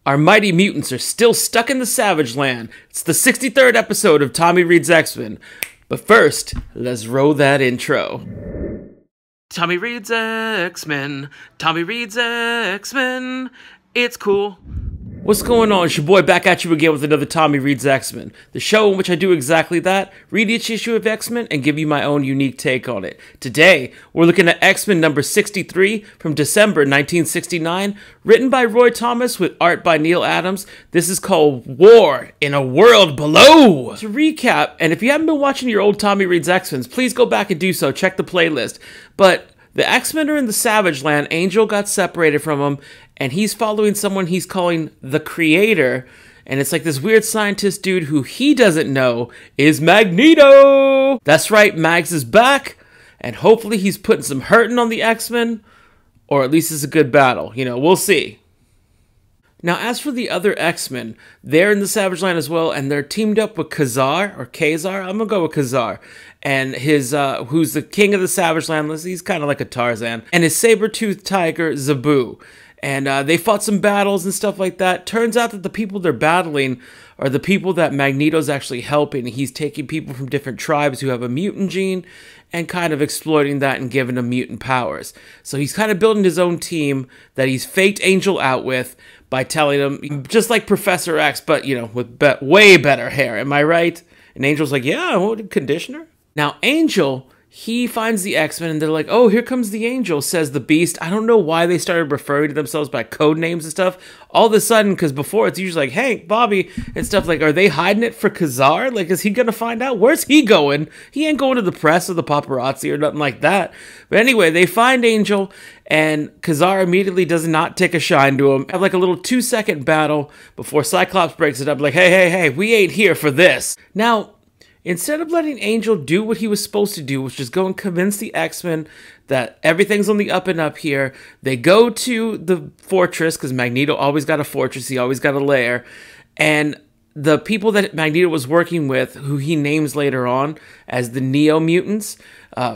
Our mighty mutants are still stuck in the Savage Land. It's the 63rd episode of Tommy Reads X-Men. But first, let's roll that intro. Tommy Reads X-Men. Tommy Reads X-Men. It's cool. What's going on? It's your boy back at you again with another Tommy Reads X-Men, the show in which I do exactly that, read each issue of X-Men and give you my own unique take on it. Today, we're looking at X-Men number 63 from December 1969, written by Roy Thomas with art by Neil Adams. This is called War in a World Below. To recap, and if you haven't been watching your old Tommy Reads X-Men, please go back and do so, check the playlist. But the X-Men are in the Savage Land. Angel got separated from him, and he's following someone he's calling the Creator. And it's like this weird scientist dude who he doesn't know is Magneto. That's right, Mags is back, and hopefully he's putting some hurting on the X-Men, or at least it's a good battle. You know, we'll see. Now, as for the other X-Men, they're in the Savage Land as well, and they're teamed up with Kazar, or Kazar. I'm gonna go with Kazar. And his, who's the king of the Savage Land. He's kind of like a Tarzan. And his saber-toothed tiger, Zabu. And they fought some battles and stuff like that. Turns out that the people they're battling are the people that Magneto's actually helping. He's taking people from different tribes who have a mutant gene and kind of exploiting that and giving them mutant powers. So he's kind of building his own team that he's faked Angel out with by telling him, just like Professor X, but, you know, with way better hair. Am I right? And Angel's like, yeah, what, conditioner? Now, Angel, he finds the X-Men, and they're like, oh, here comes the Angel, says the Beast. I don't know why they started referring to themselves by code names and stuff. All of a sudden, because before it's usually like, Hank, Bobby, and stuff like, are they hiding it for Kazar? Like, is he going to find out? Where's he going? He ain't going to the press or the paparazzi or nothing like that. But anyway, they find Angel, and Kazar immediately does not take a shine to him. Have like a little 2-second battle before Cyclops breaks it up, like, hey, we ain't here for this. Now, instead of letting Angel do what he was supposed to do, which is go and convince the X-Men that everything's on the up and up here, they go to the fortress, because Magneto always got a fortress, he always got a lair, and the people that Magneto was working with, who he names later on as the Neo-Mutants,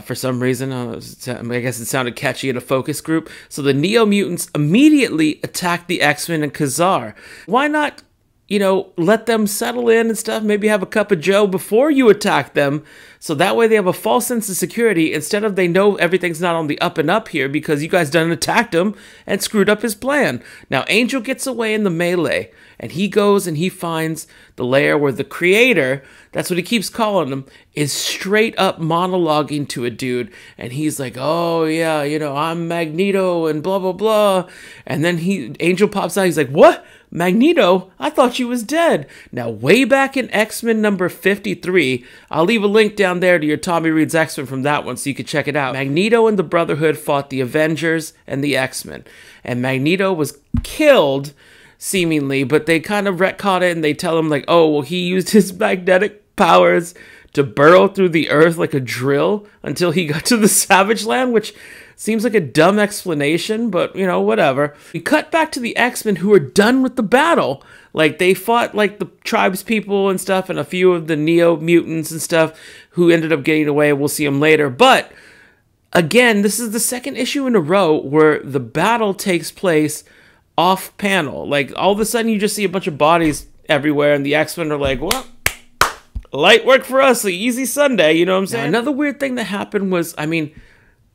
for some reason, I guess it sounded catchy in a focus group, so the Neo-Mutants immediately attack the X-Men and Kazar. Why not, you know, let them settle in and stuff, maybe have a cup of joe before you attack them, so that way they have a false sense of security instead of they know everything's not on the up and up here because you guys done attacked him and screwed up his plan. Now, Angel gets away in the melee, and he goes and he finds the lair where the Creator, that's what he keeps calling him, is straight up monologuing to a dude, and he's like, oh yeah, you know, I'm Magneto and blah blah blah, and then Angel pops out, he's like, what? Magneto? I thought you was dead. Now, way back in X-Men number 53, I'll leave a link down there to your Tommy Reads X-Men from that one so you can check it out. Magneto and the Brotherhood fought the Avengers and the X-Men, and Magneto was killed, seemingly, but they kind of retcon it and they tell him like, oh, well, he used his magnetic powers to burrow through the earth like a drill until he got to the Savage Land, which seems like a dumb explanation, but, you know, whatever. We cut back to the X-Men who are done with the battle. Like, they fought, like, the tribes people and stuff, and a few of the Neo-Mutants and stuff who ended up getting away. We'll see them later. But, again, this is the second issue in a row where the battle takes place off-panel. Like, all of a sudden, you just see a bunch of bodies everywhere, and the X-Men are like, well, light work for us, an easy Sunday, you know what I'm saying? Now, another weird thing that happened was, I mean,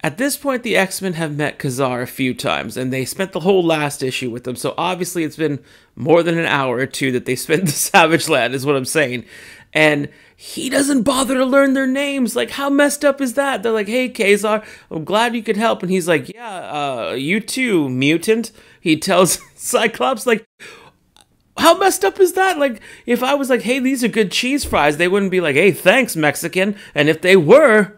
at this point, the X-Men have met Kazar a few times, and they spent the whole last issue with him, so obviously it's been more than an hour or two that they spent in the Savage Land, is what I'm saying. And he doesn't bother to learn their names. Like, how messed up is that? They're like, hey, Kazar, I'm glad you could help. And he's like, yeah, you too, mutant. He tells Cyclops, like, how messed up is that? Like, if I was like, hey, these are good cheese fries, they wouldn't be like, hey, thanks, Mexican. And if they were,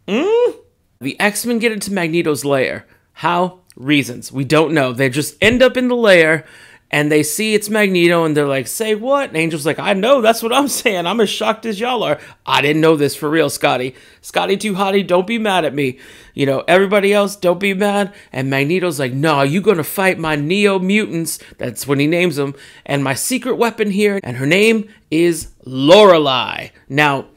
The X-Men get into Magneto's lair. How? Reasons. We don't know. They just end up in the lair, and they see it's Magneto, and they're like, say what? And Angel's like, I know, that's what I'm saying. I'm as shocked as y'all are. I didn't know this for real, Scotty. Scotty too hottie, don't be mad at me. You know, everybody else, don't be mad. And Magneto's like, no, you gonna fight my Neo-Mutants. That's when he names them. And my secret weapon here, and her name is Lorelei. Now,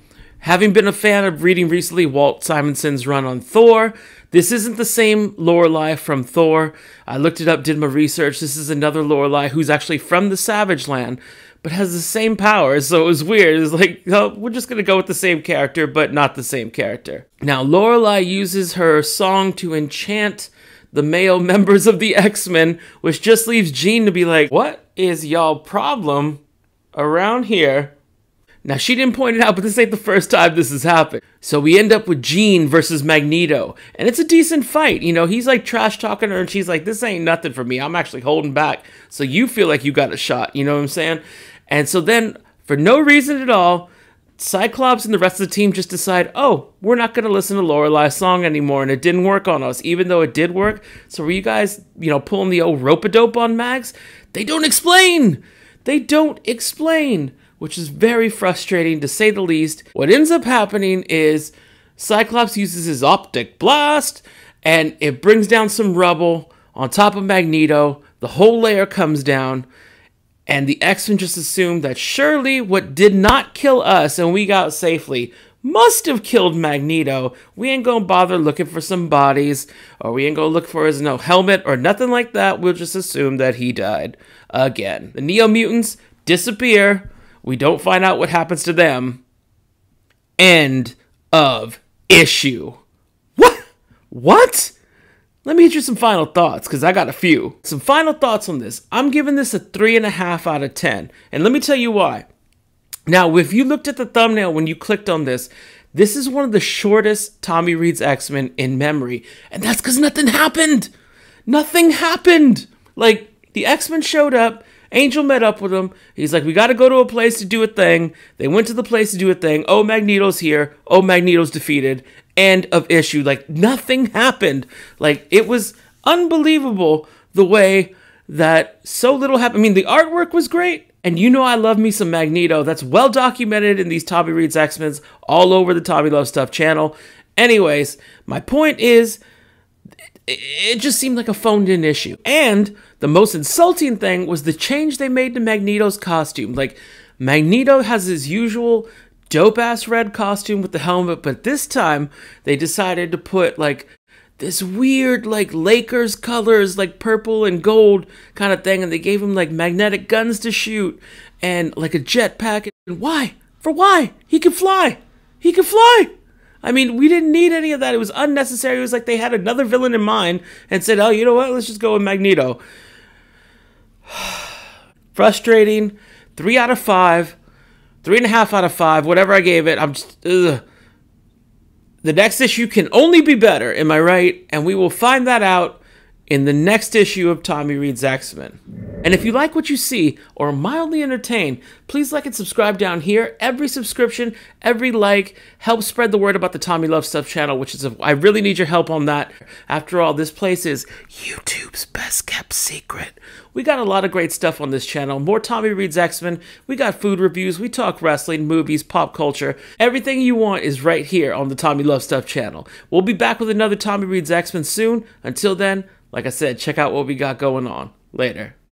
Having been a fan of reading recently Walt Simonson's run on Thor, this isn't the same Lorelei from Thor. I looked it up, did my research. This is another Lorelei who's actually from the Savage Land, but has the same powers, so it was weird. It was like, oh, we're just going to go with the same character, but not the same character. Now, Lorelei uses her song to enchant the male members of the X-Men, which just leaves Jean to be like, what is y'all problem around here? Now, she didn't point it out, but this ain't the first time this has happened. So we end up with Jean versus Magneto. And it's a decent fight. You know, he's like trash talking her and she's like, this ain't nothing for me. I'm actually holding back. So you feel like you got a shot. You know what I'm saying? And so then, for no reason at all, Cyclops and the rest of the team just decide, oh, we're not going to listen to Lorelei's song anymore. And it didn't work on us, even though it did work. So were you guys, you know, pulling the old rope-a-dope on Mags? They don't explain. They don't explain. Which is very frustrating, to say the least. What ends up happening is Cyclops uses his optic blast, and it brings down some rubble on top of Magneto. The whole layer comes down, and the X-Men just assume that surely what did not kill us and we got safely must have killed Magneto. We ain't gonna bother looking for some bodies, or we ain't gonna look for his helmet or nothing like that. We'll just assume that he died again. The Neo-Mutants disappear. We don't find out what happens to them. End of issue. What? What? Let me hit you some final thoughts, because I got a few. Some final thoughts on this. I'm giving this a 3.5 out of 10. And let me tell you why. Now, if you looked at the thumbnail when you clicked on this, this is one of the shortest Tommy Reads X-Men in memory. And that's because nothing happened. Nothing happened. Like, the X-Men showed up. Angel met up with him. He's like, we got to go to a place to do a thing. They went to the place to do a thing. Oh, Magneto's here. Oh, Magneto's defeated. End of issue. Like, nothing happened. Like, it was unbelievable the way that so little happened. I mean, the artwork was great. And you know I love me some Magneto. That's well documented in these Tommy Reads X-Men all over the Tommy Loves Stuff channel. Anyways, my point is, it just seemed like a phoned-in issue. And the most insulting thing was the change they made to Magneto's costume. Like, Magneto has his usual dope-ass red costume with the helmet, but this time they decided to put, like, this weird, like, Lakers colors, like purple and gold kind of thing, and they gave him, like, magnetic guns to shoot and, like, a jetpack. And why? For why? He could fly! He could fly! I mean, we didn't need any of that. It was unnecessary. It was like they had another villain in mind and said, oh, you know what? Let's just go with Magneto. Frustrating. 3 out of 5. 3.5 out of 5. Whatever I gave it. I'm just, ugh. The next issue can only be better. Am I right? And we will find that out in the next issue of Tommy Reads X-Men. And if you like what you see or are mildly entertained, please like and subscribe down here. Every subscription, every like helps spread the word about the Tommy Loves Stuff channel, which is I really need your help on that. After all, this place is YouTube's best kept secret. We got a lot of great stuff on this channel. More Tommy Reads X-Men. We got food reviews. We talk wrestling, movies, pop culture. Everything you want is right here on the Tommy Loves Stuff channel. We'll be back with another Tommy Reads X-Men soon. Until then, like I said, check out what we got going on. Later.